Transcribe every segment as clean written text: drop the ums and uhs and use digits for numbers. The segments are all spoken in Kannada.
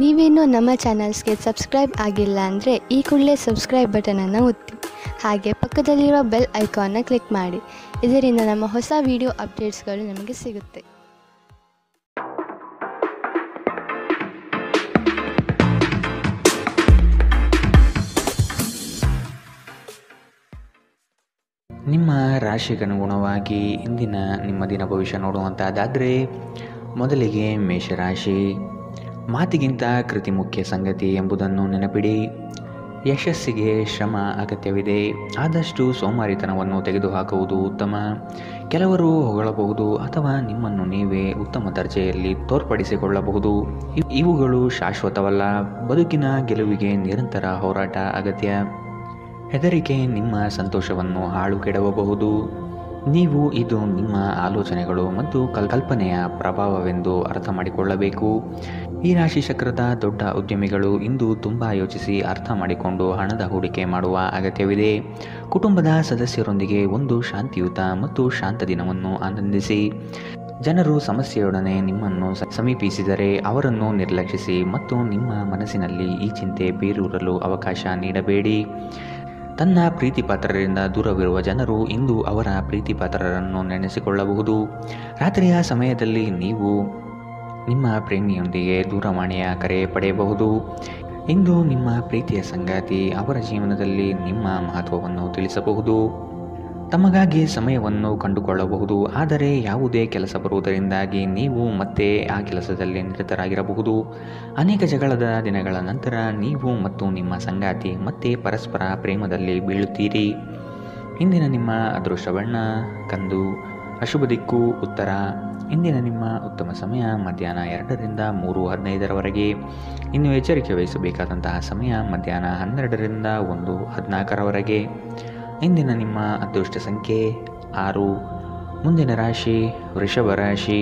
ನೀವೇನೂ ನಮ್ಮ ಚಾನಲ್ಸ್ಗೆ ಸಬ್ಸ್ಕ್ರೈಬ್ ಆಗಿಲ್ಲ ಅಂದರೆ ಈ ಕೂಡಲೇ ಸಬ್ಸ್ಕ್ರೈಬ್ ಬಟನನ್ನು ಒತ್ತಿ. ಹಾಗೆ ಪಕ್ಕದಲ್ಲಿರುವ ಬೆಲ್ ಐಕಾನ್ನ ಕ್ಲಿಕ್ ಮಾಡಿ. ಇದರಿಂದ ನಮ್ಮ ಹೊಸ ವಿಡಿಯೋ ಅಪ್ಡೇಟ್ಸ್ಗಳು ನಿಮಗೆ ಸಿಗುತ್ತೆ. ನಿಮ್ಮ ರಾಶಿಗನುಗುಣವಾಗಿ ಇಂದಿನ ನಿಮ್ಮ ದಿನ ಭವಿಷ್ಯ ನೋಡುವಂಥದ್ದಾದರೆ ಮೊದಲಿಗೆ ಮೇಷರಾಶಿ. ಮಾತಿಗಿಂತ ಕೃತಿ ಮುಖ್ಯ ಸಂಗತಿ ಎಂಬುದನ್ನು ನೆನಪಿಡಿ. ಯಶಸ್ಸಿಗೆ ಶ್ರಮ ಅಗತ್ಯವಿದೆ. ಆದಷ್ಟು ಸೋಮಾರಿತನವನ್ನು ತೆಗೆದುಹಾಕುವುದು ಉತ್ತಮ. ಕೆಲವರು ಹೊಗಳಬಹುದು ಅಥವಾ ನಿಮ್ಮನ್ನು ನೀವೇ ಉತ್ತಮ ದರ್ಜೆಯಲ್ಲಿ ತೋರ್ಪಡಿಸಿಕೊಳ್ಳಬಹುದು. ಇವುಗಳು ಶಾಶ್ವತವಲ್ಲ. ಬದುಕಿನ ಗೆಲುವಿಗೆ ನಿರಂತರ ಹೋರಾಟ ಅಗತ್ಯ. ಹೆದರಿಕೆ ನಿಮ್ಮ ಸಂತೋಷವನ್ನು ಹಾಳು ಕೆಡವಬಹುದು. ನೀವು ಇದು ನಿಮ್ಮ ಆಲೋಚನೆಗಳು ಮತ್ತು ಕಲ್ಪನೆಯ ಪ್ರಭಾವವೆಂದು ಅರ್ಥ ಮಾಡಿಕೊಳ್ಳಬೇಕು. ಈ ರಾಶಿ ಚಕ್ರದ ದೊಡ್ಡ ಉದ್ಯಮಿಗಳು ಇಂದು ತುಂಬ ಯೋಚಿಸಿ ಅರ್ಥ ಮಾಡಿಕೊಂಡು ಹಣದ ಹೂಡಿಕೆ ಮಾಡುವ ಅಗತ್ಯವಿದೆ. ಕುಟುಂಬದ ಸದಸ್ಯರೊಂದಿಗೆ ಒಂದು ಶಾಂತಿಯುತ ಮತ್ತು ಶಾಂತ ದಿನವನ್ನು ಆನಂದಿಸಿ. ಜನರು ಸಮಸ್ಯೆಯೊಡನೆ ನಿಮ್ಮನ್ನು ಸಮೀಪಿಸಿದರೆ ಅವರನ್ನು ನಿರ್ಲಕ್ಷಿಸಿ ಮತ್ತು ನಿಮ್ಮ ಮನಸ್ಸಿನಲ್ಲಿ ಈ ಚಿಂತೆ ಬೇರೂರಲು ಅವಕಾಶ ನೀಡಬೇಡಿ. ತನ್ನ ಪ್ರೀತಿಪಾತ್ರರಿಂದ ದೂರವಿರುವ ಜನರು ಇಂದು ಅವರ ಪ್ರೀತಿಪಾತ್ರರನ್ನು ನೆನೆಸಿಕೊಳ್ಳಬಹುದು. ರಾತ್ರಿಯ ಸಮಯದಲ್ಲಿ ನೀವು ನಿಮ್ಮ ಪ್ರೇಮಿಯೊಂದಿಗೆ ದೂರವಾಣಿಯ ಕರೆ ಪಡೆಯಬಹುದು. ಇಂದು ನಿಮ್ಮ ಪ್ರೀತಿಯ ಸಂಗಾತಿ ಅವರ ಜೀವನದಲ್ಲಿ ನಿಮ್ಮ ಮಹತ್ವವನ್ನು ತಿಳಿಸಬಹುದು. ತಮಗಾಗಿ ಸಮಯವನ್ನು ಕಂಡುಕೊಳ್ಳಬಹುದು. ಆದರೆ ಯಾವುದೇ ಕೆಲಸ ಬರುವುದರಿಂದಾಗಿ ನೀವು ಮತ್ತೆ ಆ ಕೆಲಸದಲ್ಲಿ ನಿರತರಾಗಿರಬಹುದು. ಅನೇಕ ಜಗಳದ ದಿನಗಳ ನಂತರ ನೀವು ಮತ್ತು ನಿಮ್ಮ ಸಂಗಾತಿ ಮತ್ತೆ ಪರಸ್ಪರ ಪ್ರೇಮದಲ್ಲಿ ಬೀಳುತ್ತೀರಿ. ಇಂದಿನ ನಿಮ್ಮ ಅದೃಷ್ಟ ಬಣ್ಣ ಕಂದು. ಅಶುಭ ದಿಕ್ಕು ಉತ್ತರ. ಇಂದಿನ ನಿಮ್ಮ ಉತ್ತಮ ಸಮಯ ಮಧ್ಯಾಹ್ನ 2ರಿಂದ 3:15ರವರೆಗೆ. ಇನ್ನು ಎಚ್ಚರಿಕೆ ವಹಿಸಬೇಕಾದಂತಹ ಸಮಯ ಮಧ್ಯಾಹ್ನ 12ರಿಂದ 1:14ರವರೆಗೆ. ಇಂದಿನ ನಿಮ್ಮ ಅದೃಷ್ಟ ಸಂಖ್ಯೆ 6. ಮುಂದಿನ ರಾಶಿ ವೃಷಭ ರಾಶಿ.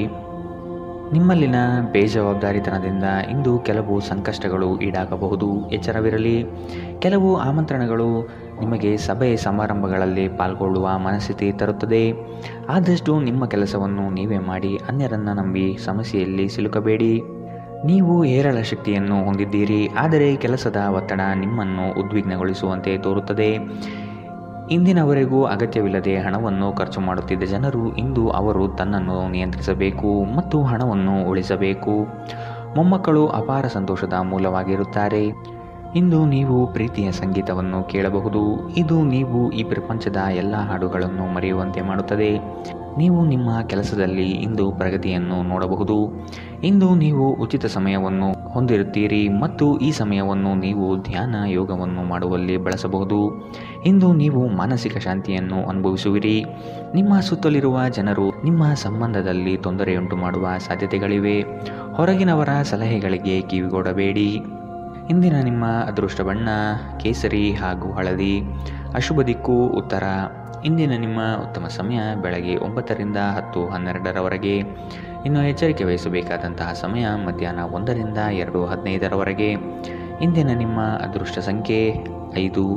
ನಿಮ್ಮಲ್ಲಿನ ಬೇಜವಾಬ್ದಾರಿತನದಿಂದ ಇಂದು ಕೆಲವು ಸಂಕಷ್ಟಗಳು ಈಡಾಗಬಹುದು. ಎಚ್ಚರವಿರಲಿ. ಕೆಲವು ಆಮಂತ್ರಣಗಳು ನಿಮಗೆ ಸಭೆ ಸಮಾರಂಭಗಳಲ್ಲಿ ಪಾಲ್ಗೊಳ್ಳುವ ಮನಸ್ಥಿತಿ ತರುತ್ತದೆ. ಆದಷ್ಟು ನಿಮ್ಮ ಕೆಲಸವನ್ನು ನೀವೇ ಮಾಡಿ ಅನ್ಯರನ್ನು ನಂಬಿ ಸಮಸ್ಯೆಯಲ್ಲಿ ಸಿಲುಕಬೇಡಿ. ನೀವು ಹೇರಳ ಶಕ್ತಿಯನ್ನು ಹೊಂದಿದ್ದೀರಿ. ಆದರೆ ಕೆಲಸದ ಒತ್ತಡ ನಿಮ್ಮನ್ನು ಉದ್ವಿಗ್ನಗೊಳಿಸುವಂತೆ ತೋರುತ್ತದೆ. ಇಂದಿನವರೆಗೂ ಅಗತ್ಯವಿಲ್ಲದೆ ಹಣವನ್ನು ಖರ್ಚು ಮಾಡುತ್ತಿದ್ದ ಜನರು ಇಂದು ಅವರು ತನ್ನನ್ನು ನಿಯಂತ್ರಿಸಬೇಕು ಮತ್ತು ಹಣವನ್ನು ಉಳಿಸಬೇಕು. ಮೊಮ್ಮಕ್ಕಳು ಅಪಾರ ಸಂತೋಷದ ಮೂಲವಾಗಿರುತ್ತಾರೆ. ಇಂದು ನೀವು ಪ್ರೀತಿಯ ಸಂಗೀತವನ್ನು ಕೇಳಬಹುದು. ಇದು ನೀವು ಈ ಪ್ರಪಂಚದ ಎಲ್ಲ ಹಾಡುಗಳನ್ನು ಮರೆಯುವಂತೆ ಮಾಡುತ್ತದೆ. ನೀವು ನಿಮ್ಮ ಕೆಲಸದಲ್ಲಿ ಇಂದು ಪ್ರಗತಿಯನ್ನು ನೋಡಬಹುದು. ಇಂದು ನೀವು ಉಚಿತ ಸಮಯವನ್ನು ಹೊಂದಿರುತ್ತೀರಿ ಮತ್ತು ಈ ಸಮಯವನ್ನು ನೀವು ಧ್ಯಾನ ಯೋಗವನ್ನು ಮಾಡುವಲ್ಲಿ ಬಳಸಬಹುದು. ಇಂದು ನೀವು ಮಾನಸಿಕ ಶಾಂತಿಯನ್ನು ಅನುಭವಿಸುವಿರಿ. ನಿಮ್ಮ ಸುತ್ತಲಿರುವ ಜನರು ನಿಮ್ಮ ಸಂಬಂಧದಲ್ಲಿ ತೊಂದರೆಯುಂಟು ಮಾಡುವ ಸಾಧ್ಯತೆಗಳಿವೆ. ಹೊರಗಿನವರ ಸಲಹೆಗಳಿಗೆ ಕಿವಿಗೊಡಬೇಡಿ. ಇಂದಿನ ನಿಮ್ಮ ಅದೃಷ್ಟ ಬಣ್ಣ ಕೇಸರಿ ಹಾಗೂ ಹಳದಿ. ಅಶುಭ ದಿಕ್ಕು ಉತ್ತರ. ಇಂದಿನ ನಿಮ್ಮ ಉತ್ತಮ ಸಮಯ ಬೆಳಗ್ಗೆ 9ರಿಂದ 10:12ರವರೆಗೆ. ಇನ್ನು ಎಚ್ಚರಿಕೆ ವಹಿಸಬೇಕಾದಂತಹ ಸಮಯ ಮಧ್ಯಾಹ್ನ 1ರಿಂದ 2:15ರವರೆಗೆ. ಇಂದಿನ ನಿಮ್ಮ ಅದೃಷ್ಟ ಸಂಖ್ಯೆ 5.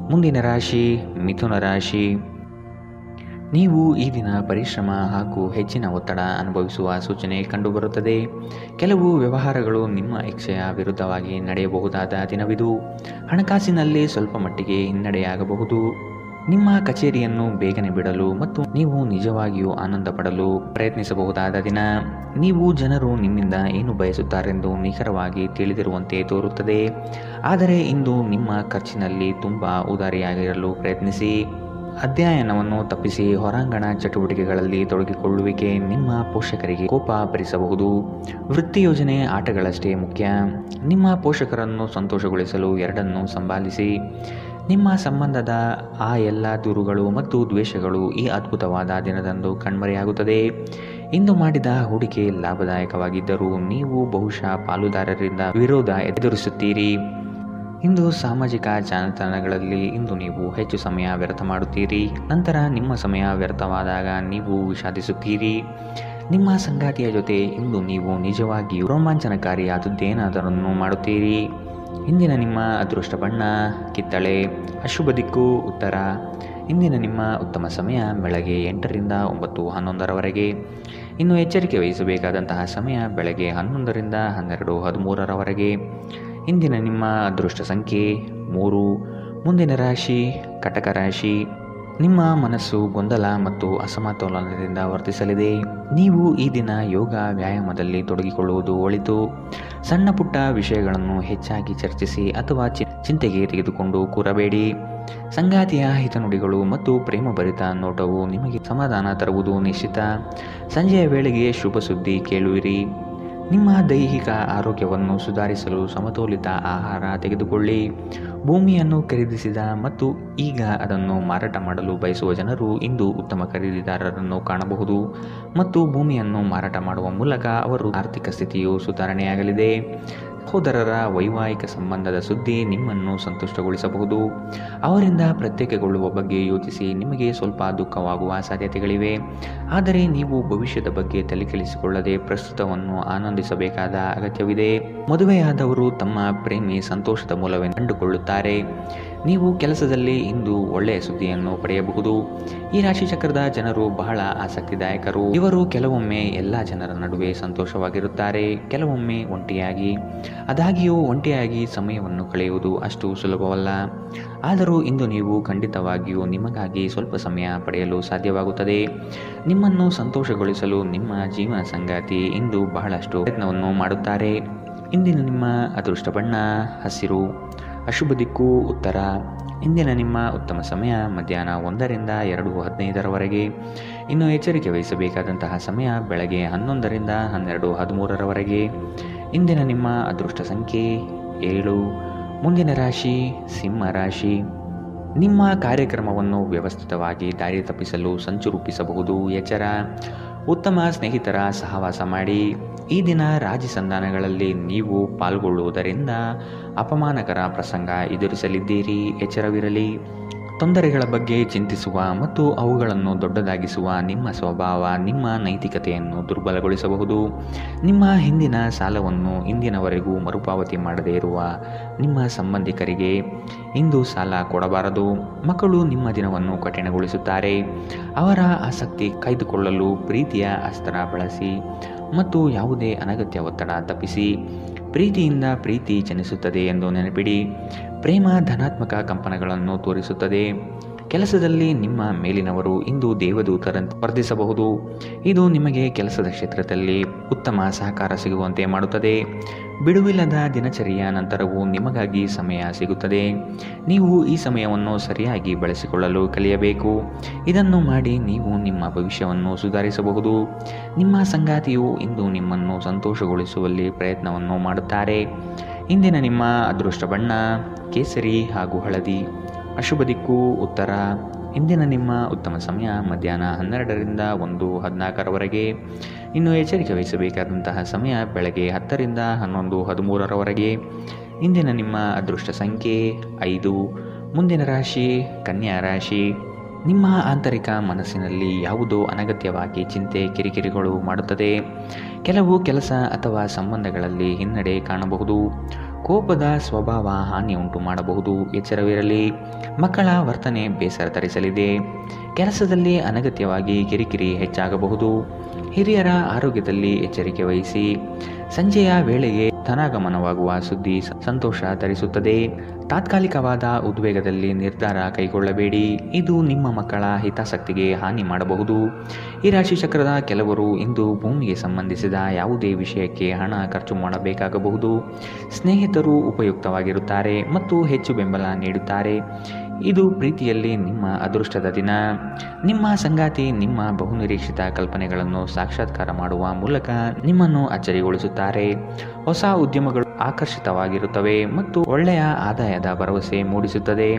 ಮುಂದಿನ ರಾಶಿ ಮಿಥುನ ರಾಶಿ. ನೀವು ಈ ದಿನ ಪರಿಶ್ರಮ ಹಾಗೂ ಹೆಚ್ಚಿನ ಒತ್ತಡ ಅನುಭವಿಸುವ ಸೂಚನೆ ಕಂಡುಬರುತ್ತದೆ. ಕೆಲವು ವ್ಯವಹಾರಗಳು ನಿಮ್ಮ ಇಚ್ಛೆಯ ವಿರುದ್ಧವಾಗಿ ನಡೆಯಬಹುದಾದ ದಿನವಿದು. ಹಣಕಾಸಿನಲ್ಲಿ ಸ್ವಲ್ಪ ಮಟ್ಟಿಗೆ ಹಿನ್ನಡೆಯಾಗಬಹುದು. ನಿಮ್ಮ ಕಚೇರಿಯನ್ನು ಬೇಗನೆ ಬಿಡಲು ಮತ್ತು ನೀವು ನಿಜವಾಗಿಯೂ ಆನಂದ ಪಡಲು ಪ್ರಯತ್ನಿಸಬಹುದಾದ ದಿನ. ನೀವು ಜನರು ನಿಮ್ಮಿಂದ ಏನು ಬಯಸುತ್ತಾರೆಂದು ನಿಖರವಾಗಿ ತಿಳಿದಿರುವಂತೆ ತೋರುತ್ತದೆ. ಆದರೆ ಇಂದು ನಿಮ್ಮ ಖರ್ಚಿನಲ್ಲಿ ತುಂಬ ಉದಾರಿಯಾಗಿರಲು ಪ್ರಯತ್ನಿಸಿ. ಅಧ್ಯಯನವನ್ನು ತಪ್ಪಿಸಿ ಹೊರಾಂಗಣ ಚಟುವಟಿಕೆಗಳಲ್ಲಿ ತೊಡಗಿಕೊಳ್ಳುವಿಕೆ ನಿಮ್ಮ ಪೋಷಕರಿಗೆ ಕೋಪ ಭರಿಸಬಹುದು. ವೃತ್ತಿ ಯೋಜನೆ ಆಟಗಳಷ್ಟೇ ಮುಖ್ಯ. ನಿಮ್ಮ ಪೋಷಕರನ್ನು ಸಂತೋಷಗೊಳಿಸಲು ಎರಡನ್ನೂ ಸಂಭಾಲಿಸಿ. ನಿಮ್ಮ ಸಂಬಂಧದ ಆ ಎಲ್ಲ ದೂರುಗಳು ಮತ್ತು ದ್ವೇಷಗಳು ಈ ಅದ್ಭುತವಾದ ದಿನದಂದು ಕಣ್ಮರೆಯಾಗುತ್ತದೆ. ಇಂದು ಮಾಡಿದ ಹೂಡಿಕೆ ಲಾಭದಾಯಕವಾಗಿದ್ದರೂ ನೀವು ಬಹುಶಃ ಪಾಲುದಾರರಿಂದ ವಿರೋಧ ಎದುರಿಸುತ್ತೀರಿ. ಇಂದು ಸಾಮಾಜಿಕ ಜಾಲತಾಣಗಳಲ್ಲಿ ಇಂದು ನೀವು ಹೆಚ್ಚು ಸಮಯ ವ್ಯರ್ಥ ಮಾಡುತ್ತೀರಿ. ನಂತರ ನಿಮ್ಮ ಸಮಯ ವ್ಯರ್ಥವಾದಾಗ ನೀವು ವಿಷಾದಿಸುತ್ತೀರಿ. ನಿಮ್ಮ ಸಂಗಾತಿಯ ಜೊತೆ ಇಂದು ನೀವು ನಿಜವಾಗಿಯೂ ರೋಮಾಂಚನಕಾರಿಯಾದದ್ದೇನಾದರನ್ನು ಮಾಡುತ್ತೀರಿ. ಇಂದಿನ ನಿಮ್ಮ ಅದೃಷ್ಟ ಬಣ್ಣ ಕಿತ್ತಳೆ. ಅಶುಭ ದಿಕ್ಕು ಉತ್ತರ. ಇಂದಿನ ನಿಮ್ಮ ಉತ್ತಮ ಸಮಯ ಬೆಳಗ್ಗೆ 8ರಿಂದ 9:11ರವರೆಗೆ. ಇನ್ನು ಎಚ್ಚರಿಕೆ ವಹಿಸಬೇಕಾದಂತಹ ಸಮಯ ಬೆಳಗ್ಗೆ 11ರಿಂದ 12:13ರವರೆಗೆ. ಇಂದಿನ ನಿಮ್ಮ ಅದೃಷ್ಟ ಸಂಖ್ಯೆ 3. ಮುಂದಿನ ರಾಶಿ ಕಟಕ ರಾಶಿ. ನಿಮ್ಮ ಮನಸ್ಸು ಗೊಂದಲ ಮತ್ತು ಅಸಮತೋಲನದಿಂದ ವರ್ತಿಸಲಿದೆ. ನೀವು ಈ ದಿನ ಯೋಗ ವ್ಯಾಯಾಮದಲ್ಲಿ ತೊಡಗಿಕೊಳ್ಳುವುದು ಒಳಿತು. ಸಣ್ಣ ಪುಟ್ಟ ವಿಷಯಗಳನ್ನು ಹೆಚ್ಚಾಗಿ ಚರ್ಚಿಸಿ ಅಥವಾ ಚಿಂತೆಗೆ ತೆಗೆದುಕೊಂಡು ಕೂರಬೇಡಿ. ಸಂಗಾತಿಯ ಹಿತನುಡಿಗಳು ಮತ್ತು ಪ್ರೇಮಭರಿತ ನೋಟವು ನಿಮಗೆ ಸಮಾಧಾನ ತರುವುದು ನಿಶ್ಚಿತ. ಸಂಜೆಯ ವೇಳೆಗೆ ಶುಭ ಸುದ್ದಿ ಕೇಳುವಿರಿ. ನಿಮ್ಮ ದೈಹಿಕ ಆರೋಗ್ಯವನ್ನು ಸುಧಾರಿಸಲು ಸಮತೋಲಿತ ಆಹಾರ ತೆಗೆದುಕೊಳ್ಳಿ. ಭೂಮಿಯನ್ನು ಖರೀದಿಸಿದ ಮತ್ತು ಈಗ ಅದನ್ನು ಮಾರಾಟ ಮಾಡಲು ಬಯಸುವ ಜನರು ಇಂದು ಉತ್ತಮ ಖರೀದಿದಾರರನ್ನು ಕಾಣಬಹುದು ಮತ್ತು ಭೂಮಿಯನ್ನು ಮಾರಾಟ ಮಾಡುವ ಮೂಲಕ ಅವರ ಆರ್ಥಿಕ ಸ್ಥಿತಿಯು ಸುಧಾರಣೆಯಾಗಲಿದೆ. ಸಹೋದರರ ವೈವಾಹಿಕ ಸಂಬಂಧದ ಸುದ್ದಿ ನಿಮ್ಮನ್ನು ಸಂತುಷ್ಟಗೊಳಿಸಬಹುದು. ಅವರಿಂದ ಪ್ರತ್ಯೇಕಗೊಳ್ಳುವ ಬಗ್ಗೆ ಯೋಚಿಸಿ ನಿಮಗೆ ಸ್ವಲ್ಪ ದುಃಖವಾಗುವ ಸಾಧ್ಯತೆಗಳಿವೆ. ಆದರೆ ನೀವು ಭವಿಷ್ಯದ ಬಗ್ಗೆ ತಲೆಕೆಡಿಸಿಕೊಳ್ಳದೆ ಪ್ರಸ್ತುತವನ್ನು ಆನಂದಿಸಬೇಕಾದ ಅಗತ್ಯವಿದೆ. ಮದುವೆಯಾದವರು ತಮ್ಮ ಪ್ರೇಮಿ ಸಂತೋಷದ ಮೂಲವನ್ನು ಕಂಡುಕೊಳ್ಳುತ್ತಾರೆ. ನೀವು ಕೆಲಸದಲ್ಲಿ ಇಂದು ಒಳ್ಳೆಯ ಸುದ್ದಿಯನ್ನು ಪಡೆಯಬಹುದು. ಈ ರಾಶಿ ಚಕ್ರದ ಜನರು ಬಹಳ ಆಸಕ್ತಿದಾಯಕರು. ಇವರು ಕೆಲವೊಮ್ಮೆ ಎಲ್ಲ ಜನರ ನಡುವೆ ಸಂತೋಷವಾಗಿರುತ್ತಾರೆ, ಕೆಲವೊಮ್ಮೆ ಒಂಟಿಯಾಗಿ. ಆದಾಗ್ಯೂ ಒಂಟಿಯಾಗಿ ಸಮಯವನ್ನು ಕಳೆಯುವುದು ಅಷ್ಟು ಸುಲಭವಲ್ಲ. ಆದರೂ ಇಂದು ನೀವು ಖಂಡಿತವಾಗಿಯೂ ನಿಮಗಾಗಿ ಸ್ವಲ್ಪ ಸಮಯ ಪಡೆಯಲು ಸಾಧ್ಯವಾಗುತ್ತದೆ. ನಿಮ್ಮನ್ನು ಸಂತೋಷಗೊಳಿಸಲು ನಿಮ್ಮ ಜೀವನ ಸಂಗಾತಿ ಇಂದು ಬಹಳಷ್ಟು ಪ್ರಯತ್ನವನ್ನು ಮಾಡುತ್ತಾರೆ. ಇಂದಿನ ನಿಮ್ಮ ಅದೃಷ್ಟ ಬಣ್ಣ ಹಸಿರು. ಅಶುಭ ದಿಕ್ಕು ಉತ್ತರ. ಇಂದಿನ ನಿಮ್ಮ ಉತ್ತಮ ಸಮಯ ಮಧ್ಯಾಹ್ನ 1ರಿಂದ 2:15ರವರೆಗೆ. ಇನ್ನು ಎಚ್ಚರಿಕೆ ವಹಿಸಬೇಕಾದಂತಹ ಸಮಯ ಬೆಳಗ್ಗೆ 11ರಿಂದ 12:13ರವರೆಗೆ. ಇಂದಿನ ನಿಮ್ಮ ಅದೃಷ್ಟ ಸಂಖ್ಯೆ 7. ಮುಂದಿನ ರಾಶಿ ಸಿಂಹ ರಾಶಿ. ನಿಮ್ಮ ಕಾರ್ಯಕ್ರಮವನ್ನು ವ್ಯವಸ್ಥಿತವಾಗಿ ದಾರಿ ತಪ್ಪಿಸಲು ಸಂಚು ರೂಪಿಸಬಹುದು. ಎಚ್ಚರ. ಉತ್ತಮ ಸ್ನೇಹಿತರ ಸಹವಾಸ ಮಾಡಿ. ಈ ದಿನ ರಾಜಿ ಸಂಧಾನಗಳಲ್ಲಿ ನೀವು ಪಾಲ್ಗೊಳ್ಳುವುದರಿಂದ ಅಪಮಾನಕರ ಪ್ರಸಂಗ ಎದುರಿಸಲಿದ್ದೀರಿ. ಎಚ್ಚರವಿರಲಿ. ತೊಂದರೆಗಳ ಬಗ್ಗೆ ಚಿಂತಿಸುವ ಮತ್ತು ಅವುಗಳನ್ನು ದೊಡ್ಡದಾಗಿಸುವ ನಿಮ್ಮ ಸ್ವಭಾವ ನಿಮ್ಮ ನೈತಿಕತೆಯನ್ನು ದುರ್ಬಲಗೊಳಿಸಬಹುದು. ನಿಮ್ಮ ಹಿಂದಿನ ಸಾಲವನ್ನು ಇಂದಿನವರೆಗೂ ಮರುಪಾವತಿ ಮಾಡದೇ ಇರುವ ನಿಮ್ಮ ಸಂಬಂಧಿಕರಿಗೆ ಇಂದು ಸಾಲ ಕೊಡಬಾರದು. ಮಕ್ಕಳು ನಿಮ್ಮ ದಿನವನ್ನು ಕಠಿಣಗೊಳಿಸುತ್ತಾರೆ. ಅವರ ಆಸಕ್ತಿ ಕಾಯ್ದುಕೊಳ್ಳಲು ಪ್ರೀತಿಯ ಅಸ್ತ್ರ ಬಳಸಿ ಮತ್ತು ಯಾವುದೇ ಅನಗತ್ಯ ಒತ್ತಡ ತಪ್ಪಿಸಿ. ಪ್ರೀತಿಯಿಂದ ಪ್ರೀತಿ ಜನಿಸುತ್ತದೆ ಎಂದು ನೆನಪಿಡಿ. ಪ್ರೇಮ ಧನಾತ್ಮಕ ಕಂಪನಗಳನ್ನು ತೋರಿಸುತ್ತದೆ. ಕೆಲಸದಲ್ಲಿ ನಿಮ್ಮ ಮೇಲಿನವರು ಇಂದು ದೇವದೂತರಂತೆ ವರ್ತಿಸಬಹುದು. ಇದು ನಿಮಗೆ ಕೆಲಸದ ಕ್ಷೇತ್ರದಲ್ಲಿ ಉತ್ತಮ ಸಹಕಾರ ಸಿಗುವಂತೆ ಮಾಡುತ್ತದೆ. ಬಿಡುವಿಲ್ಲದ ದಿನಚರಿಯ ನಂತರವೂ ನಿಮಗಾಗಿ ಸಮಯ ಸಿಗುತ್ತದೆ. ನೀವು ಈ ಸಮಯವನ್ನು ಸರಿಯಾಗಿ ಬಳಸಿಕೊಳ್ಳಲು ಕಲಿಯಬೇಕು. ಇದನ್ನು ಮಾಡಿ ನೀವು ನಿಮ್ಮ ಭವಿಷ್ಯವನ್ನು ಸುಧಾರಿಸಬಹುದು. ನಿಮ್ಮ ಸಂಗಾತಿಯು ಇಂದು ನಿಮ್ಮನ್ನು ಸಂತೋಷಗೊಳಿಸುವಲ್ಲಿ ಪ್ರಯತ್ನವನ್ನು ಮಾಡುತ್ತಾರೆ. ಇಂದಿನ ನಿಮ್ಮ ಅದೃಷ್ಟ ಬಣ್ಣ ಕೇಸರಿ ಹಾಗೂ ಹಳದಿ. ಅಶುಭ ದಿಕ್ಕು ಉತ್ತರ. ಇಂದಿನ ನಿಮ್ಮ ಉತ್ತಮ ಸಮಯ ಮಧ್ಯಾಹ್ನ 12ರಿಂದ 1:14ರವರೆಗೆ. ಇನ್ನು ಎಚ್ಚರಿಕೆ ವಹಿಸಬೇಕಾದಂತಹ ಸಮಯ ಬೆಳಗ್ಗೆ 10ರಿಂದ 11:13ರವರೆಗೆ. ಇಂದಿನ ನಿಮ್ಮ ಅದೃಷ್ಟ ಸಂಖ್ಯೆ 5. ಮುಂದಿನ ರಾಶಿ ಕನ್ಯಾ ರಾಶಿ. ನಿಮ್ಮ ಆಂತರಿಕ ಮನಸ್ಸಿನಲ್ಲಿ ಯಾವುದೋ ಅನಗತ್ಯವಾಗಿ ಚಿಂತೆ ಕಿರಿಕಿರಿಗಳು ಮಾಡುತ್ತದೆ. ಕೆಲವು ಕೆಲಸ ಅಥವಾ ಸಂಬಂಧಗಳಲ್ಲಿ ಹಿನ್ನಡೆ ಕಾಣಬಹುದು. ಕೋಪದ ಸ್ವಭಾವ ಹಾನಿ ಉಂಟು ಮಾಡಬಹುದು. ಎಚ್ಚರವಿರಲಿ. ಮಕ್ಕಳ ವರ್ತನೆ ಬೇಸರ ತರಿಸಲಿದೆ. ಕೆಲಸದಲ್ಲಿ ಅನಗತ್ಯವಾಗಿ ಕಿರಿಕಿರಿ ಹೆಚ್ಚಾಗಬಹುದು. ಹಿರಿಯರ ಆರೋಗ್ಯದಲ್ಲಿ ಎಚ್ಚರಿಕೆ ವಹಿಸಿ. ಸಂಜೆಯ ವೇಳೆಗೆ ಧನಾಗಮನವಾಗುವ ಸುದ್ದಿ ಸಂತೋಷ ತರಿಸುತ್ತದೆ. ತಾತ್ಕಾಲಿಕವಾದ ಉದ್ವೇಗದಲ್ಲಿ ನಿರ್ಧಾರ ಕೈಗೊಳ್ಳಬೇಡಿ. ಇದು ನಿಮ್ಮ ಮಕ್ಕಳ ಹಿತಾಸಕ್ತಿಗೆ ಹಾನಿ ಮಾಡಬಹುದು. ಈ ರಾಶಿ ಚಕ್ರದ ಕೆಲವರು ಇಂದು ಭೂಮಿಗೆ ಸಂಬಂಧಿಸಿದ ಯಾವುದೇ ವಿಷಯಕ್ಕೆ ಹಣ ಖರ್ಚು ಮಾಡಬೇಕಾಗಬಹುದು. ಸ್ನೇಹಿತರು ಉಪಯುಕ್ತವಾಗಿರುತ್ತಾರೆ ಮತ್ತು ಹೆಚ್ಚು ಬೆಂಬಲ ನೀಡುತ್ತಾರೆ. ಇದು ಪ್ರೀತಿಯಲ್ಲಿ ನಿಮ್ಮ ಅದೃಷ್ಟದ ದಿನ. ನಿಮ್ಮ ಸಂಗಾತಿ ನಿಮ್ಮ ಬಹುನಿರೀಕ್ಷಿತ ಕಲ್ಪನೆಗಳನ್ನು ಸಾಕ್ಷಾತ್ಕಾರ ಮಾಡುವ ಮೂಲಕ ನಿಮ್ಮನ್ನು ಅಚ್ಚರಿಗೊಳಿಸುತ್ತಾರೆ. ಹೊಸ ಉದ್ಯಮಗಳು ಆಕರ್ಷಿತವಾಗಿರುತ್ತವೆ ಮತ್ತು ಒಳ್ಳೆಯ ಆದಾಯದ ಭರವಸೆ ಮೂಡಿಸುತ್ತದೆ.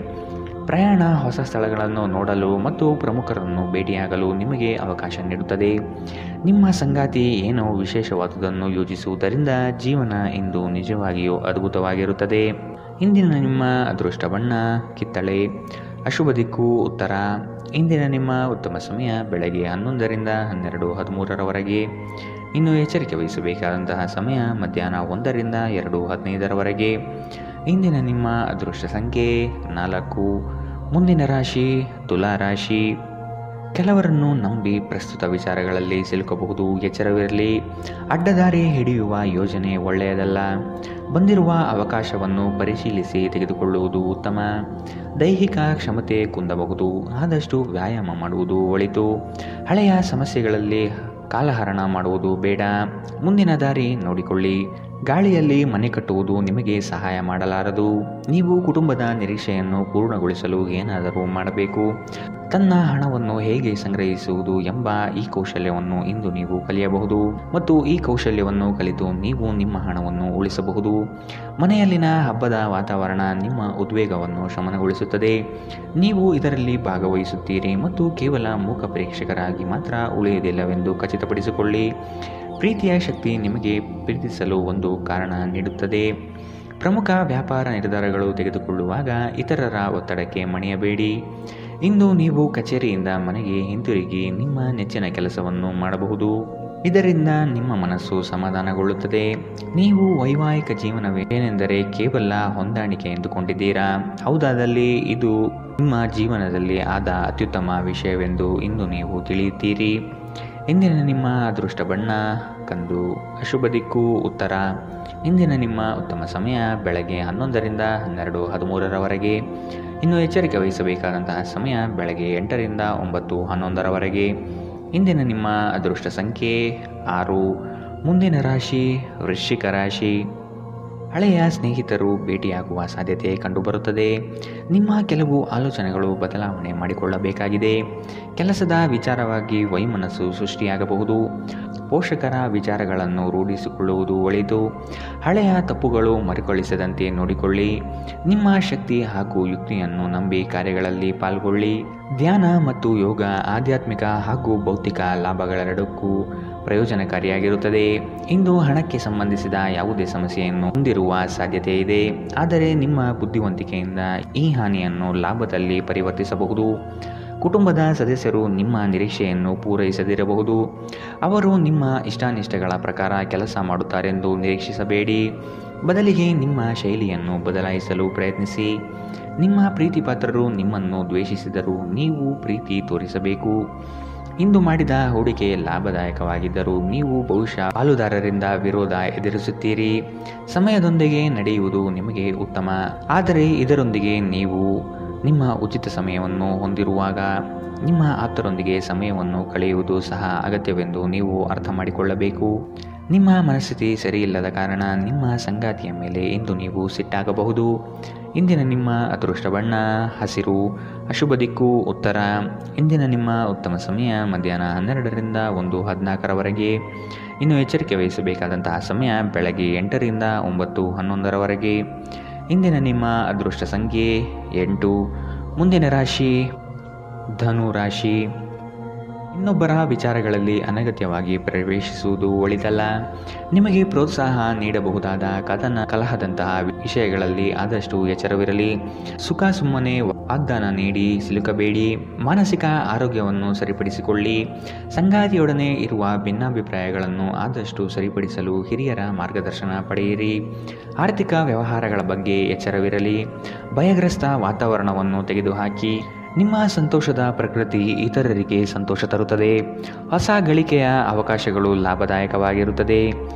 ಪ್ರಯಾಣ ಹೊಸ ಸ್ಥಳಗಳನ್ನು ನೋಡಲು ಮತ್ತು ಪ್ರಮುಖರನ್ನು ಭೇಟಿಯಾಗಲು ನಿಮಗೆ ಅವಕಾಶ ನೀಡುತ್ತದೆ. ನಿಮ್ಮ ಸಂಗಾತಿ ಏನೋ ವಿಶೇಷವಾದುದನ್ನು ಯೋಜಿಸುವುದರಿಂದ ಜೀವನ ಇಂದು ನಿಜವಾಗಿಯೂ ಅದ್ಭುತವಾಗಿರುತ್ತದೆ. ಇಂದಿನ ನಿಮ್ಮ ಅದೃಷ್ಟ ಬಣ್ಣ ಕಿತ್ತಳೆ. ಅಶುಭ ದಿಕ್ಕು ಉತ್ತರ. ಇಂದಿನ ನಿಮ್ಮ ಉತ್ತಮ ಸಮಯ ಬೆಳಗ್ಗೆ 11ರಿಂದ 12:13ರವರೆಗೆ. ಇನ್ನು ಎಚ್ಚರಿಕೆ ವಹಿಸಬೇಕಾದಂತಹ ಸಮಯ ಮಧ್ಯಾಹ್ನ 1ರಿಂದ 2:15ರವರೆಗೆ. ಇಂದಿನ ನಿಮ್ಮ ಅದೃಷ್ಟ ಸಂಖ್ಯೆ 4. ಮುಂದಿನ ರಾಶಿ ತುಲಾ ರಾಶಿ. ಕೆಲವರನ್ನು ನಂಬಿ ಪ್ರಸ್ತುತ ವಿಚಾರಗಳಲ್ಲಿ ಸಿಲುಕಬಹುದು, ಎಚ್ಚರವಿರಲಿ. ಅಡ್ಡದಾರಿ ಹಿಡಿಯುವ ಯೋಜನೆ ಒಳ್ಳೆಯದಲ್ಲ. ಬಂದಿರುವ ಅವಕಾಶವನ್ನು ಪರಿಶೀಲಿಸಿ ತೆಗೆದುಕೊಳ್ಳುವುದು ಉತ್ತಮ. ದೈಹಿಕ ಕ್ಷಮತೆ ಕುಂದಬಹುದು, ಆದಷ್ಟು ವ್ಯಾಯಾಮ ಮಾಡುವುದು ಒಳಿತು. ಹಳೆಯ ಸಮಸ್ಯೆಗಳಲ್ಲಿ ಕಾಲಹರಣ ಮಾಡುವುದು ಬೇಡ. ಮುಂದಿನ ದಾರಿ ನೋಡಿಕೊಳ್ಳಿ. ಗಾಳಿಯಲ್ಲಿ ಮನೆ ಕಟ್ಟುವುದು ನಿಮಗೆ ಸಹಾಯ ಮಾಡಲಾರದು. ನೀವು ಕುಟುಂಬದ ನಿರೀಕ್ಷೆಯನ್ನು ಪೂರ್ಣಗೊಳಿಸಲು ಏನಾದರೂ ಮಾಡಬೇಕು. ತನ್ನ ಹಣವನ್ನು ಹೇಗೆ ಸಂಗ್ರಹಿಸುವುದು ಎಂಬ ಈ ಕೌಶಲ್ಯವನ್ನು ಇಂದು ನೀವು ಕಲಿಯಬಹುದು ಮತ್ತು ಈ ಕೌಶಲ್ಯವನ್ನು ಕಲಿತು ನೀವು ನಿಮ್ಮ ಹಣವನ್ನು ಉಳಿಸಬಹುದು. ಮನೆಯಲ್ಲಿನ ಹಬ್ಬದ ವಾತಾವರಣ ನಿಮ್ಮ ಉದ್ವೇಗವನ್ನು ಶಮನಗೊಳಿಸುತ್ತದೆ. ನೀವು ಇದರಲ್ಲಿ ಭಾಗವಹಿಸುತ್ತೀರಿ ಮತ್ತು ಕೇವಲ ಮೂಕ ಪ್ರೇಕ್ಷಕರಾಗಿ ಮಾತ್ರ ಉಳಿಯುವುದಿಲ್ಲವೆಂದು ಖಚಿತಪಡಿಸಿಕೊಳ್ಳಿ. ಪ್ರೀತಿಯ ಶಕ್ತಿ ನಿಮಗೆ ಪ್ರೀತಿಸಲು ಒಂದು ಕಾರಣ ನೀಡುತ್ತದೆ. ಪ್ರಮುಖ ವ್ಯಾಪಾರ ನಿರ್ಧಾರಗಳು ತೆಗೆದುಕೊಳ್ಳುವಾಗ ಇತರರ ಒತ್ತಡಕ್ಕೆ ಮಣಿಯಬೇಡಿ. ಇಂದು ನೀವು ಕಚೇರಿಯಿಂದ ಮನೆಗೆ ಹಿಂತಿರುಗಿ ನಿಮ್ಮ ನೆಚ್ಚಿನ ಕೆಲಸವನ್ನು ಮಾಡಬಹುದು. ಇದರಿಂದ ನಿಮ್ಮ ಮನಸ್ಸು ಸಮಾಧಾನಗೊಳ್ಳುತ್ತದೆ. ನೀವು ವೈವಾಹಿಕ ಜೀವನವೇನೆಂದರೆ ಕೇವಲ ಹೊಂದಾಣಿಕೆ ಎಂದುಕೊಂಡಿದ್ದೀರಾ. ಹೌದಾದಲ್ಲಿ ಇದು ನಿಮ್ಮ ಜೀವನದಲ್ಲಿ ಆದ ಅತ್ಯುತ್ತಮ ವಿಷಯವೆಂದು ಇಂದು ನೀವು ತಿಳಿಯುತ್ತೀರಿ. ಇಂದಿನ ನಿಮ್ಮ ಅದೃಷ್ಟ ಬಣ್ಣ ಕಂದು, ಅಶುಭ ದಿಕ್ಕು ಉತ್ತರ. ಇಂದಿನ ನಿಮ್ಮ ಉತ್ತಮ ಸಮಯ ಬೆಳಗ್ಗೆ 11ರಿಂದ 12:13ರವರೆಗೆ. ಇನ್ನು ಎಚ್ಚರಿಕೆ ವಹಿಸಬೇಕಾದಂತಹ ಸಮಯ ಬೆಳಗ್ಗೆ 8ರಿಂದ 9:11ರವರೆಗೆ. ಇಂದಿನ ನಿಮ್ಮ ಅದೃಷ್ಟ ಸಂಖ್ಯೆ 6. ಮುಂದಿನ ರಾಶಿ ವೃಶ್ಚಿಕ ರಾಶಿ. ಹಳೆಯ ಸ್ನೇಹಿತರು ಭೇಟಿಯಾಗುವ ಸಾಧ್ಯತೆ ಕಂಡುಬರುತ್ತದೆ. ನಿಮ್ಮ ಕೆಲವು ಆಲೋಚನೆಗಳು ಬದಲಾವಣೆ ಮಾಡಿಕೊಳ್ಳಬೇಕಾಗಿದೆ. ಕೆಲಸದ ವಿಚಾರವಾಗಿ ವೈಮನಸ್ಸು ಸೃಷ್ಟಿಯಾಗಬಹುದು. ಪೋಷಕರ ವಿಚಾರಗಳನ್ನು ರೂಢಿಸಿಕೊಳ್ಳುವುದು ಒಳಿತು. ಹಳೆಯ ತಪ್ಪುಗಳು ಮರುಕಳಿಸದಂತೆ ನೋಡಿಕೊಳ್ಳಿ. ನಿಮ್ಮ ಶಕ್ತಿ ಹಾಗೂ ಯುಕ್ತಿಯನ್ನು ನಂಬಿ ಕಾರ್ಯಗಳಲ್ಲಿ ಪಾಲ್ಗೊಳ್ಳಿ. ಧ್ಯಾನ ಮತ್ತು ಯೋಗ ಆಧ್ಯಾತ್ಮಿಕ ಹಾಗೂ ಭೌತಿಕ ಲಾಭಗಳೆರಡಕ್ಕೂ ಪ್ರಯೋಜನಕಾರಿಯಾಗಿರುತ್ತದೆ. ಇಂದು ಹಣಕ್ಕೆ ಸಂಬಂಧಿಸಿದ ಯಾವುದೇ ಸಮಸ್ಯೆಯನ್ನು ಹೊಂದಿರುವ ಸಾಧ್ಯತೆ ಇದೆ. ಆದರೆ ನಿಮ್ಮ ಬುದ್ಧಿವಂತಿಕೆಯಿಂದ ಈ ಹಾನಿಯನ್ನು ಲಾಭದಲ್ಲಿ ಪರಿವರ್ತಿಸಬಹುದು. ಕುಟುಂಬದ ಸದಸ್ಯರು ನಿಮ್ಮ ನಿರೀಕ್ಷೆಯನ್ನು ಪೂರೈಸದಿರಬಹುದು. ಅವರು ನಿಮ್ಮ ಇಷ್ಟಾನಿಷ್ಟಗಳ ಪ್ರಕಾರ ಕೆಲಸ ಮಾಡುತ್ತಾರೆಂದು ನಿರೀಕ್ಷಿಸಬೇಡಿ. ಬದಲಿಗೆ ನಿಮ್ಮ ಶೈಲಿಯನ್ನು ಬದಲಾಯಿಸಲು ಪ್ರಯತ್ನಿಸಿ. ನಿಮ್ಮ ಪ್ರೀತಿಪಾತ್ರರು ನಿಮ್ಮನ್ನು ದ್ವೇಷಿಸಿದರೂ ನೀವು ಪ್ರೀತಿ ತೋರಿಸಬೇಕು. ಇಂದು ಮಾಡಿದ ಹೂಡಿಕೆ ಲಾಭದಾಯಕವಾಗಿದ್ದರೂ ನೀವು ಬಹುಶಃ ಪಾಲುದಾರರಿಂದ ವಿರೋಧ ಎದುರಿಸುತ್ತೀರಿ. ಸಮಯದೊಂದಿಗೆ ನಡೆಯುವುದು ನಿಮಗೆ ಉತ್ತಮ. ಆದರೆ ಇದರೊಂದಿಗೆ ನೀವು ನಿಮ್ಮ ಉಚಿತ ಸಮಯವನ್ನು ಹೊಂದಿರುವಾಗ ನಿಮ್ಮ ಆಪ್ತರೊಂದಿಗೆ ಸಮಯವನ್ನು ಕಳೆಯುವುದು ಸಹ ಅಗತ್ಯವೆಂದು ನೀವು ಅರ್ಥ ಮಾಡಿಕೊಳ್ಳಬೇಕು. ನಿಮ್ಮ ಮನಸ್ಥಿತಿ ಸರಿಯಿಲ್ಲದ ಕಾರಣ ನಿಮ್ಮ ಸಂಗಾತಿಯ ಮೇಲೆ ಇಂದು ನೀವು ಸಿಟ್ಟಾಗಬಹುದು. ಇಂದಿನ ನಿಮ್ಮ ಅದೃಷ್ಟ ಬಣ್ಣ ಹಸಿರು, ಅಶುಭ ದಿಕ್ಕು ಉತ್ತರ. ಇಂದಿನ ನಿಮ್ಮ ಉತ್ತಮ ಸಮಯ ಮಧ್ಯಾಹ್ನ 12ರಿಂದ 1:14ರವರೆಗೆ. ಇನ್ನು ಎಚ್ಚರಿಕೆ ವಹಿಸಬೇಕಾದಂತಹ ಸಮಯ ಬೆಳಗ್ಗೆ 8ರಿಂದ 9:11ರವರೆಗೆ. ಇಂದಿನ ನಿಮ್ಮ ಅದೃಷ್ಟ ಸಂಖ್ಯೆ 8. ಮುಂದಿನ ರಾಶಿ ಧನು ರಾಶಿ. ಇನ್ನೊಬ್ಬರ ವಿಚಾರಗಳಲ್ಲಿ ಅನಗತ್ಯವಾಗಿ ಪ್ರವೇಶಿಸುವುದು ಒಳಿತಲ್ಲ. ನಿಮಗೆ ಪ್ರೋತ್ಸಾಹ ನೀಡಬಹುದಾದ ಕಲಹದಂತಹ ವಿಷಯಗಳಲ್ಲಿ ಆದಷ್ಟು ಎಚ್ಚರವಿರಲಿ. ಸುಖ ಸುಮ್ಮನೆ ವಾಗ್ದಾನ ನೀಡಿ ಸಿಲುಕಬೇಡಿ. ಮಾನಸಿಕ ಆರೋಗ್ಯವನ್ನು ಸರಿಪಡಿಸಿಕೊಳ್ಳಿ. ಸಂಗಾತಿಯೊಡನೆ ಇರುವ ಭಿನ್ನಾಭಿಪ್ರಾಯಗಳನ್ನು ಆದಷ್ಟು ಸರಿಪಡಿಸಲು ಹಿರಿಯರ ಮಾರ್ಗದರ್ಶನ ಪಡೆಯಿರಿ. ಆರ್ಥಿಕ ವ್ಯವಹಾರಗಳ ಬಗ್ಗೆ ಎಚ್ಚರವಿರಲಿ. ಭಯಗ್ರಸ್ತ ವಾತಾವರಣವನ್ನು ತೆಗೆದುಹಾಕಿ. ನಿಮ್ಮ ಸಂತೋಷದ ಪ್ರಕೃತಿ ಇತರರಿಗೆ ಸಂತೋಷ ತರುತ್ತದೆ. ಹೊಸ ಗಳಿಕೆಯ ಅವಕಾಶಗಳು ಲಾಭದಾಯಕವಾಗಿರುತ್ತದೆ.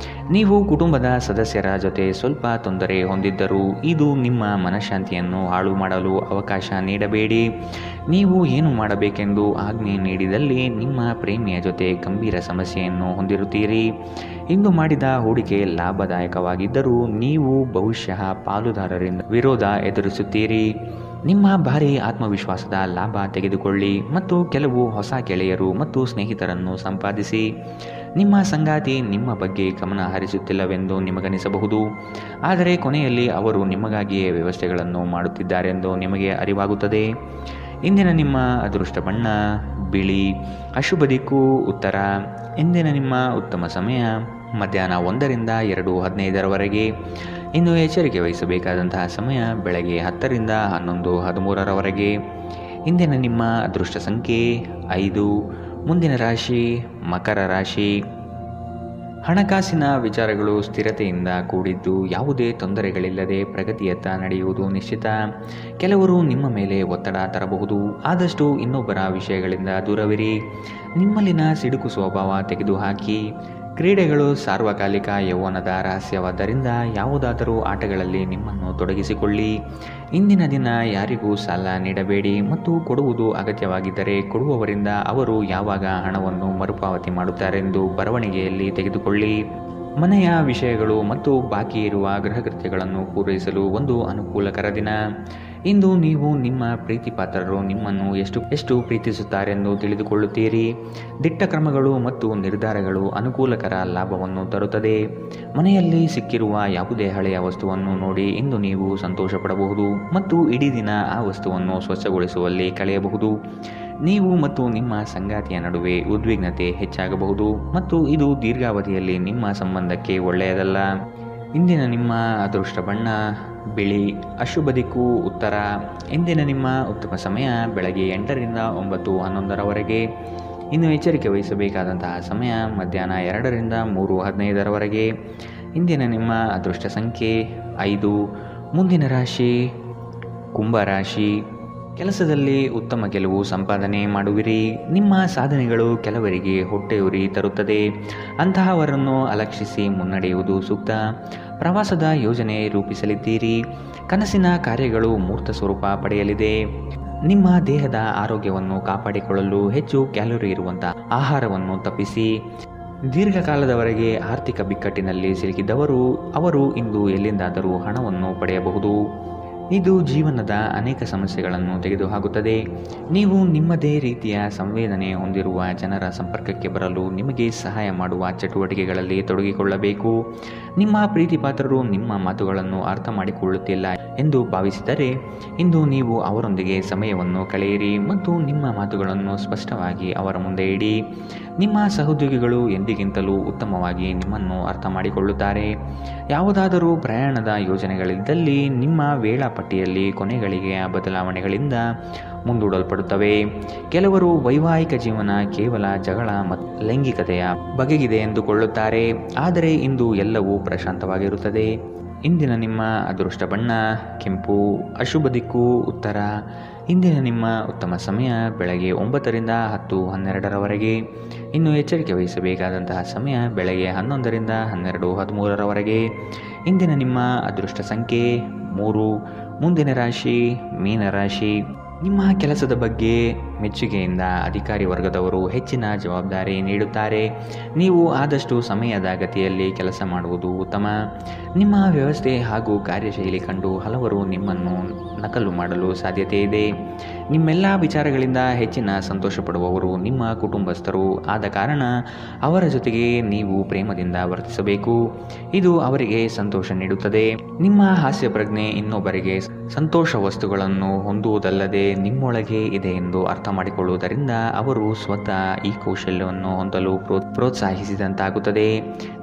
ನೀವು ಕುಟುಂಬದ ಸದಸ್ಯರ ಜೊತೆ ಸ್ವಲ್ಪ ತೊಂದರೆ ಹೊಂದಿದ್ದರೂ ಇದು ನಿಮ್ಮ ಮನಃಶಾಂತಿಯನ್ನು ಹಾಳು ಮಾಡಲು ಅವಕಾಶ ನೀಡಬೇಡಿ. ನೀವು ಏನು ಮಾಡಬೇಕೆಂದು ಆಜ್ಞೆ ನೀಡಿದಲ್ಲಿ ನಿಮ್ಮ ಪ್ರೇಮಿಯ ಜೊತೆ ಗಂಭೀರ ಸಮಸ್ಯೆಯನ್ನು ಹೊಂದಿರುತ್ತೀರಿ. ಇಂದು ಮಾಡಿದ ಹೂಡಿಕೆ ಲಾಭದಾಯಕವಾಗಿದ್ದರೂ ನೀವು ಬಹುಶಃ ಪಾಲುದಾರರಿಂದ ವಿರೋಧ ಎದುರಿಸುತ್ತೀರಿ. ನಿಮ್ಮ ಭಾರಿ ಆತ್ಮವಿಶ್ವಾಸದ ಲಾಭ ತೆಗೆದುಕೊಳ್ಳಿ ಮತ್ತು ಕೆಲವು ಹೊಸ ಗೆಳೆಯರು ಮತ್ತು ಸ್ನೇಹಿತರನ್ನು ಸಂಪಾದಿಸಿ. ನಿಮ್ಮ ಸಂಗಾತಿ ನಿಮ್ಮ ಬಗ್ಗೆ ಗಮನ ಹರಿಸುತ್ತಿಲ್ಲವೆಂದು ನಿಮಗನಿಸಬಹುದು. ಆದರೆ ಕೊನೆಯಲ್ಲಿ ಅವರು ನಿಮಗಾಗಿಯೇ ವ್ಯವಸ್ಥೆಗಳನ್ನು ಮಾಡುತ್ತಿದ್ದಾರೆಂದು ನಿಮಗೆ ಅರಿವಾಗುತ್ತದೆ. ಇಂದಿನ ನಿಮ್ಮ ಅದೃಷ್ಟ ಬಣ್ಣ ಬಿಳಿ, ಅಶುಭ ದಿಕ್ಕು ಉತ್ತರ. ಇಂದಿನ ನಿಮ್ಮ ಉತ್ತಮ ಸಮಯ ಮಧ್ಯಾಹ್ನ 1ರಿಂದ 2:15ರವರೆಗೆ. ಇನ್ನು ಎಚ್ಚರಿಕೆ ವಹಿಸಬೇಕಾದಂತಹ ಸಮಯ ಬೆಳಗ್ಗೆ 10ರಿಂದ 11:13ರವರೆಗೆ. ಇಂದಿನ ನಿಮ್ಮ ಅದೃಷ್ಟ ಸಂಖ್ಯೆ 5. ಮುಂದಿನ ರಾಶಿ ಮಕರ ರಾಶಿ. ಹಣಕಾಸಿನ ವಿಚಾರಗಳು ಸ್ಥಿರತೆಯಿಂದ ಕೂಡಿದ್ದು ಯಾವುದೇ ತೊಂದರೆಗಳಿಲ್ಲದೆ ಪ್ರಗತಿಯತ್ತ ನಡೆಯುವುದು ನಿಶ್ಚಿತ. ಕೆಲವರು ನಿಮ್ಮ ಮೇಲೆ ಒತ್ತಡ ತರಬಹುದು, ಆದಷ್ಟು ಇನ್ನೊಬ್ಬರ ವಿಷಯಗಳಿಂದ ದೂರವಿರಿ. ನಿಮ್ಮಲ್ಲಿನ ಸಿಡುಕು ಸ್ವಭಾವ ತೆಗೆದುಹಾಕಿ. ಕ್ರೀಡೆಗಳು ಸಾರ್ವಕಾಲಿಕ ಯೌವನದ ರಹಸ್ಯವಾದ್ದರಿಂದ ಯಾವುದಾದರೂ ಆಟಗಳಲ್ಲಿ ನಿಮ್ಮನ್ನು ತೊಡಗಿಸಿಕೊಳ್ಳಿ. ಇಂದಿನ ದಿನ ಯಾರಿಗೂ ಸಾಲ ನೀಡಬೇಡಿ ಮತ್ತು ಕೊಡುವುದು ಅಗತ್ಯವಾಗಿದ್ದರೆ ಕೊಡುವವರಿಂದ ಅವರು ಯಾವಾಗ ಹಣವನ್ನು ಮರುಪಾವತಿ ಮಾಡುತ್ತಾರೆಂದು ಬರವಣಿಗೆಯಲ್ಲಿ ತೆಗೆದುಕೊಳ್ಳಿ. ಮನೆಯ ವಿಷಯಗಳು ಮತ್ತು ಬಾಕಿ ಇರುವ ಗೃಹಕೃತ್ಯಗಳನ್ನು ಪೂರೈಸಲು ಒಂದು ಅನುಕೂಲಕರ ದಿನ. ಇಂದು ನೀವು ನಿಮ್ಮ ಪ್ರೀತಿಪಾತ್ರರು ನಿಮ್ಮನ್ನು ಎಷ್ಟು ಪ್ರೀತಿಸುತ್ತಾರೆಂದು ತಿಳಿದುಕೊಳ್ಳುತ್ತೀರಿ. ದಿಟ್ಟ ಕ್ರಮಗಳು ಮತ್ತು ನಿರ್ಧಾರಗಳು ಅನುಕೂಲಕರ ಲಾಭವನ್ನು ತರುತ್ತದೆ. ಮನೆಯಲ್ಲಿ ಸಿಕ್ಕಿರುವ ಯಾವುದೇ ಹಳೆಯ ವಸ್ತುವನ್ನು ನೋಡಿ ಇಂದು ನೀವು ಸಂತೋಷಪಡಬಹುದು ಮತ್ತು ಇಡೀ ದಿನ ಆ ವಸ್ತುವನ್ನು ಸ್ವಚ್ಛಗೊಳಿಸುವಲ್ಲಿ ಕಳೆಯಬಹುದು. ನೀವು ಮತ್ತು ನಿಮ್ಮ ಸಂಗಾತಿಯ ನಡುವೆ ಉದ್ವಿಗ್ನತೆ ಹೆಚ್ಚಾಗಬಹುದು ಮತ್ತು ಇದು ದೀರ್ಘಾವಧಿಯಲ್ಲಿ ನಿಮ್ಮ ಸಂಬಂಧಕ್ಕೆ ಒಳ್ಳೆಯದಲ್ಲ. ಇಂದಿನ ನಿಮ್ಮ ಅದೃಷ್ಟ ಬಣ್ಣ ಬಿಳಿ, ಅಶುಭ ದಿಕ್ಕು ಉತ್ತರ. ಇಂದಿನ ನಿಮ್ಮ ಉತ್ತಮ ಸಮಯ ಬೆಳಗ್ಗೆ 8ರಿಂದ 9:11ರವರೆಗೆ. ಇನ್ನು ಎಚ್ಚರಿಕೆ ವಹಿಸಬೇಕಾದಂತಹ ಸಮಯ ಮಧ್ಯಾಹ್ನ 2ರಿಂದ 3:15ರವರೆಗೆ. ಇಂದಿನ ನಿಮ್ಮ ಅದೃಷ್ಟ ಸಂಖ್ಯೆ 5. ಮುಂದಿನ ರಾಶಿ ಕುಂಭರಾಶಿ. ಕೆಲಸದಲ್ಲಿ ಉತ್ತಮ ಗೆಲುವು ಸಂಪಾದನೆ ಮಾಡುವಿರಿ. ನಿಮ್ಮ ಸಾಧನೆಗಳು ಕೆಲವರಿಗೆ ಹೊಟ್ಟೆಯುರಿ ತರುತ್ತದೆ. ಅಂತಹವರನ್ನು ಅಲಕ್ಷಿಸಿ ಮುನ್ನಡೆಯುವುದು ಸೂಕ್ತ. ಪ್ರವಾಸದ ಯೋಜನೆ ರೂಪಿಸಲಿದ್ದೀರಿ. ಕನಸಿನ ಕಾರ್ಯಗಳು ಮೂರ್ತ ಸ್ವರೂಪ ಪಡೆಯಲಿದೆ. ನಿಮ್ಮ ದೇಹದ ಆರೋಗ್ಯವನ್ನು ಕಾಪಾಡಿಕೊಳ್ಳಲು ಹೆಚ್ಚು ಕ್ಯಾಲೋರಿ ಇರುವಂತಹ ಆಹಾರವನ್ನು ತಪ್ಪಿಸಿ. ದೀರ್ಘಕಾಲದವರೆಗೆ ಆರ್ಥಿಕ ಬಿಕ್ಕಟ್ಟಿನಲ್ಲಿ ಸಿಲುಕಿದ್ದವರು ಅವರು ಇಂದು ಎಲ್ಲಿಂದಾದರೂ ಹಣವನ್ನು ಪಡೆಯಬಹುದು. ಇದು ಜೀವನದ ಅನೇಕ ಸಮಸ್ಯೆಗಳನ್ನು ತೆಗೆದುಹಾಕುತ್ತದೆ. ನೀವು ನಿಮ್ಮದೇ ರೀತಿಯ ಸಂವೇದನೆ ಹೊಂದಿರುವ ಜನರ ಸಂಪರ್ಕಕ್ಕೆ ಬರಲು ನಿಮಗೆ ಸಹಾಯ ಮಾಡುವ ಚಟುವಟಿಕೆಗಳಲ್ಲಿ ತೊಡಗಿಕೊಳ್ಳಬೇಕು. ನಿಮ್ಮ ಪ್ರೀತಿಪಾತ್ರರು ನಿಮ್ಮ ಮಾತುಗಳನ್ನು ಅರ್ಥ ಮಾಡಿಕೊಳ್ಳುತ್ತಿಲ್ಲ ಎಂದು ಭಾವಿಸಿದರೆ ಇಂದು ನೀವು ಅವರೊಂದಿಗೆ ಸಮಯವನ್ನು ಕಳೆಯಿರಿ ಮತ್ತು ನಿಮ್ಮ ಮಾತುಗಳನ್ನು ಸ್ಪಷ್ಟವಾಗಿ ಅವರ ಮುಂದೆ ಇಡಿ. ನಿಮ್ಮ ಸಹೋದ್ಯೋಗಿಗಳು ಎಂದಿಗಿಂತಲೂ ಉತ್ತಮವಾಗಿ ನಿಮ್ಮನ್ನು ಅರ್ಥ ಮಾಡಿಕೊಳ್ಳುತ್ತಾರೆ. ಯಾವುದಾದರೂ ಪ್ರಯಾಣದ ಯೋಜನೆಗಳಿದ್ದಲ್ಲಿ ನಿಮ್ಮ ವೇಳಾಪಟ್ಟಿಯಲ್ಲಿ ಕೊನೆಗಳಿಗೆಯ ಬದಲಾವಣೆಗಳಿಂದ ಮುಂದೂಡಲ್ಪಡುತ್ತವೆ. ಕೆಲವರು ವೈವಾಹಿಕ ಜೀವನ ಕೇವಲ ಜಗಳ ಮತ್ತು ಲೈಂಗಿಕತೆಯ ಬಗೆಗಿದೆ ಎಂದುಕೊಳ್ಳುತ್ತಾರೆ, ಆದರೆ ಇಂದು ಎಲ್ಲವೂ ಪ್ರಶಾಂತವಾಗಿರುತ್ತದೆ. ಇಂದಿನ ನಿಮ್ಮ ಅದೃಷ್ಟ ಬಣ್ಣ ಕೆಂಪು, ಅಶುಭ ದಿಕ್ಕು ಉತ್ತರ. ಇಂದಿನ ನಿಮ್ಮ ಉತ್ತಮ ಸಮಯ ಬೆಳಗ್ಗೆ 9ರಿಂದ 10:12ರವರೆಗೆ. ಇನ್ನು ಎಚ್ಚರಿಕೆ ವಹಿಸಬೇಕಾದಂತಹ ಸಮಯ ಬೆಳಗ್ಗೆ 11ರಿಂದ 12:13ರವರೆಗೆ. ಇಂದಿನ ನಿಮ್ಮ ಅದೃಷ್ಟ ಸಂಖ್ಯೆ 3. ಮುಂದಿನ ರಾಶಿ ಮೀನರಾಶಿ. ನಿಮ್ಮ ಕೆಲಸದ ಬಗ್ಗೆ ಮೆಚ್ಚುಗೆಯಿಂದ ಅಧಿಕಾರಿ ವರ್ಗದವರು ಹೆಚ್ಚಿನ ಜವಾಬ್ದಾರಿ ನೀಡುತ್ತಾರೆ. ನೀವು ಆದಷ್ಟು ಸಮಯದ ಗತಿಯಲ್ಲಿ ಕೆಲಸ ಮಾಡುವುದು ಉತ್ತಮ. ನಿಮ್ಮ ವ್ಯವಸ್ಥೆ ಹಾಗೂ ಕಾರ್ಯಶೈಲಿ ಕಂಡು ಹಲವರು ನಿಮ್ಮನ್ನು ನಕಲು ಮಾಡಲು ಸಾಧ್ಯತೆ ಇದೆ. ನಿಮ್ಮೆಲ್ಲ ವಿಚಾರಗಳಿಂದ ಹೆಚ್ಚಿನ ಸಂತೋಷ ಪಡುವವರು ನಿಮ್ಮ ಕುಟುಂಬಸ್ಥರು ಆದ ಕಾರಣ ಅವರ ಜೊತೆಗೆ ನೀವು ಪ್ರೇಮದಿಂದ ವರ್ತಿಸಬೇಕು. ಇದು ಅವರಿಗೆ ಸಂತೋಷ ನೀಡುತ್ತದೆ. ನಿಮ್ಮ ಹಾಸ್ಯ ಪ್ರಜ್ಞೆ ಇನ್ನೊಬ್ಬರಿಗೆ ಸಂತೋಷ ವಸ್ತುಗಳನ್ನು ಹೊಂದುವುದಲ್ಲದೆ ನಿಮ್ಮೊಳಗೆ ಇದೆ ಎಂದು ಅರ್ಥ ಮಾಡಿಕೊಳ್ಳುವುದರಿಂದ ಅವರು ಸ್ವತಃ ಈ ಕೌಶಲ್ಯವನ್ನು ಹೊಂದಲು ಪ್ರೋತ್ಸಾಹಿಸಿದಂತಾಗುತ್ತದೆ.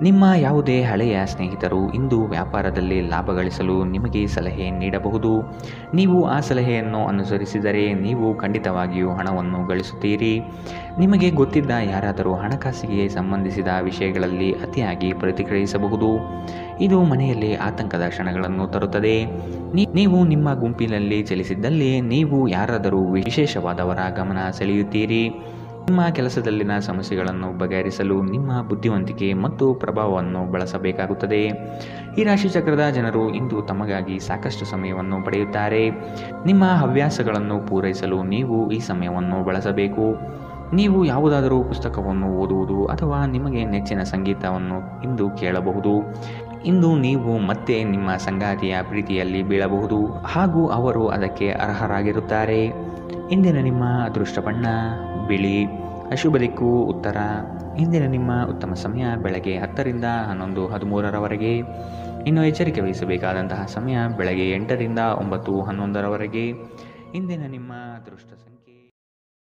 ನಿಮ್ಮ ಯಾವುದೇ ಹಳೆಯ ಸ್ನೇಹಿತರು ಇಂದು ವ್ಯಾಪಾರದಲ್ಲಿ ಲಾಭ ಗಳಿಸಲು ನಿಮಗೆ ಸಲಹೆ ನೀಡಬಹುದು. ನೀವು ಆ ಸಲಹೆಯನ್ನು ಅನುಸರಿಸಿದರೆ ನೀವು ಖಂಡಿತವಾಗಿಯೂ ಹಣವನ್ನು ಗಳಿಸುತ್ತೀರಿ. ನಿಮಗೆ ಗೊತ್ತಿದ್ದ ಯಾರಾದರೂ ಹಣಕಾಸಿಗೆ ಸಂಬಂಧಿಸಿದ ವಿಷಯಗಳಲ್ಲಿ ಅತಿಯಾಗಿ ಪ್ರತಿಕ್ರಿಯಿಸಬಹುದು. ಇದು ಮನೆಯಲ್ಲಿ ಆತಂಕದ ಕ್ಷಣಗಳನ್ನು ತರುತ್ತದೆ. ನೀವು ನಿಮ್ಮ ಗುಂಪಿನಲ್ಲಿ ಚಲಿಸಿದ್ದಲ್ಲಿ ನೀವು ಯಾರಾದರೂ ವಿಶೇಷವಾದವರ ಗಮನ ಸೆಳೆಯುತ್ತೀರಿ. ನಿಮ್ಮ ಕೆಲಸದಲ್ಲಿನ ಸಮಸ್ಯೆಗಳನ್ನು ಬಗೆಹರಿಸಲು ನಿಮ್ಮ ಬುದ್ಧಿವಂತಿಕೆ ಮತ್ತು ಪ್ರಭಾವವನ್ನು ಬಳಸಬೇಕಾಗುತ್ತದೆ. ಈ ರಾಶಿ ಚಕ್ರದ ಜನರು ಇಂದು ತಮಗಾಗಿ ಸಾಕಷ್ಟು ಸಮಯವನ್ನು ಪಡೆಯುತ್ತಾರೆ. ನಿಮ್ಮ ಹವ್ಯಾಸಗಳನ್ನು ಪೂರೈಸಲು ನೀವು ಈ ಸಮಯವನ್ನು ಬಳಸಬೇಕು. ನೀವು ಯಾವುದಾದರೂ ಪುಸ್ತಕವನ್ನು ಓದುವುದು ಅಥವಾ ನಿಮಗೆ ನೆಚ್ಚಿನ ಸಂಗೀತವನ್ನು ಇಂದು ಕೇಳಬಹುದು. ಇಂದು ನೀವು ಮತ್ತೆ ನಿಮ್ಮ ಸಂಗಾತಿಯ ಪ್ರೀತಿಯಲ್ಲಿ ಬೀಳಬಹುದು ಹಾಗೂ ಅವರು ಅದಕ್ಕೆ ಅರ್ಹರಾಗಿರುತ್ತಾರೆ. ಇಂದಿನ ನಿಮ್ಮ ಅದೃಷ್ಟ ಬಣ್ಣ ಬಿಳಿ, ಅಶುಭ ದಿಕ್ಕು ಉತ್ತರ. ಇಂದಿನ ನಿಮ್ಮ ಉತ್ತಮ ಸಮಯ ಬೆಳಗ್ಗೆ 10ರಿಂದ 11:13ರವರೆಗೆ. ಇನ್ನು ಎಚ್ಚರಿಕೆ ವಹಿಸಬೇಕಾದಂತಹ ಸಮಯ ಬೆಳಗ್ಗೆ 8ರಿಂದ 9:11ರವರೆಗೆ. ಇಂದಿನ ನಿಮ್ಮ ಅದೃಷ್ಟ ಸಂಖ್ಯೆ